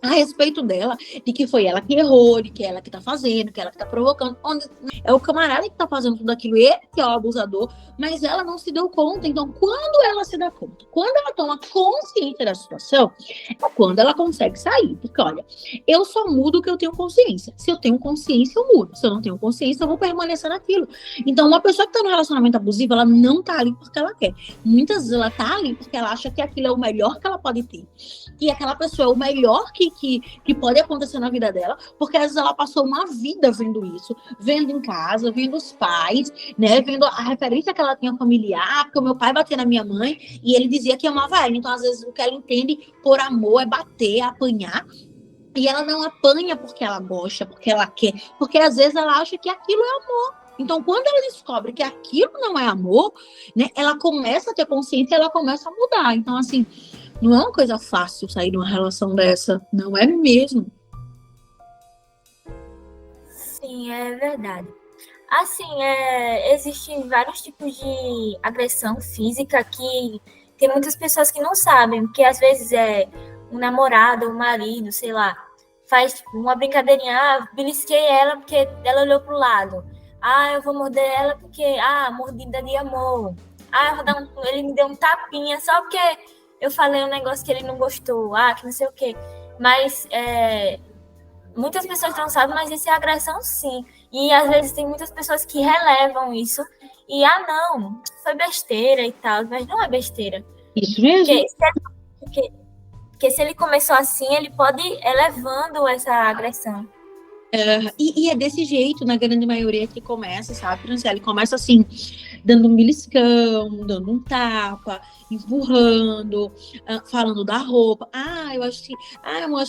a respeito dela, de que foi ela que errou, de que ela que tá fazendo, que ela que tá provocando, onde é o camarada que tá fazendo tudo aquilo, ele que é o abusador, mas ela não se deu conta. Então, quando ela se dá conta, quando ela toma consciência da situação, é quando ela consegue sair. Porque, olha, eu só mudo o que eu tenho consciência. Se eu tenho consciência, eu mudo. Se eu não tenho consciência, eu vou permanecer naquilo. Então, uma pessoa que tá num relacionamento abusivo, ela não tá ali porque ela quer. Muitas vezes ela tá ali porque ela acha que aquilo é o melhor que ela pode ter. Que aquela pessoa é o melhor que pode acontecer na vida dela, porque às vezes ela passou uma vida vendo isso, vendo em casa, vendo os pais, né, vendo a referência que ela tinha familiar, porque o meu pai batia na minha mãe e ele dizia que amava ela. Então, às vezes, o que ela entende por amor é bater, apanhar, e ela não apanha porque ela gosta, porque ela quer, porque às vezes ela acha que aquilo é amor. Então, quando ela descobre que aquilo não é amor, né, ela começa a ter consciência, ela começa a mudar. Então, assim, não é uma coisa fácil sair de uma relação dessa. Não é mesmo. Sim, é verdade. Assim, existem vários tipos de agressão física que tem muitas pessoas que não sabem, porque às vezes um namorado, um marido, sei lá, faz uma brincadeirinha, belisquei ela porque ela olhou pro lado. Eu vou morder ela porque, mordida de amor. Eu vou dar ele me deu um tapinha só porque eu falei um negócio que ele não gostou, que não sei o quê. Mas muitas pessoas não sabem, mas isso é agressão sim. E às vezes tem muitas pessoas que relevam isso e, não, foi besteira e tal, mas não é besteira. Isso mesmo. Porque se ele começou assim, ele pode ir elevando essa agressão. E é desse jeito, na grande maioria, que começa, sabe, Franciele? Começa assim, dando um beliscão, dando um tapa, empurrando, falando da roupa. Eu acho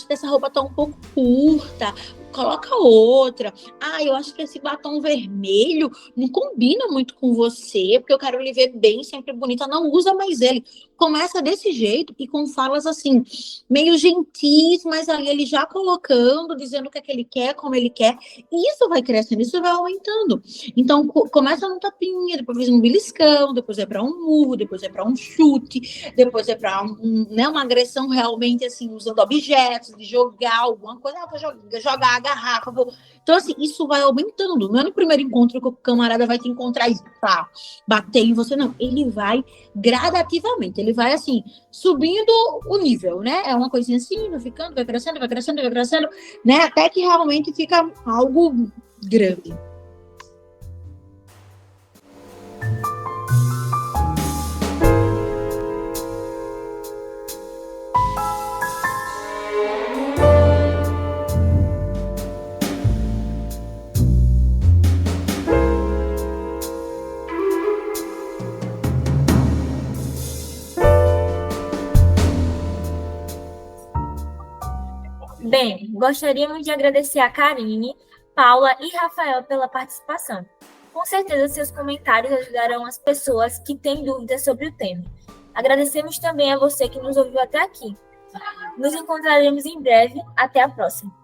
que essa roupa tá um pouco curta, coloca outra. Eu acho que esse batom vermelho não combina muito com você, porque eu quero lhe ver bem, sempre bonita, não usa mais ele. Começa desse jeito e com falas assim, meio gentis, mas ali ele já colocando, dizendo o que é que ele quer, como ele quer. E isso vai crescendo, isso vai aumentando. Então, começa num tapinha, depois faz um beliscão, depois é para um murro, depois é para um chute, depois é para uma agressão realmente assim, usando objetos, de jogar alguma coisa, vou jogar a garrafa. Então, assim, isso vai aumentando. Não é no primeiro encontro que o camarada vai te encontrar e bater em você, não. Ele vai gradativamente, ele vai assim, subindo o nível, né? É uma coisinha assim, vai ficando, vai crescendo, né? Até que realmente fica algo grande. Bem, gostaríamos de agradecer a Karine, Paula e Rafael pela participação. Com certeza, seus comentários ajudarão as pessoas que têm dúvidas sobre o tema. Agradecemos também a você que nos ouviu até aqui. Nos encontraremos em breve. Até a próxima.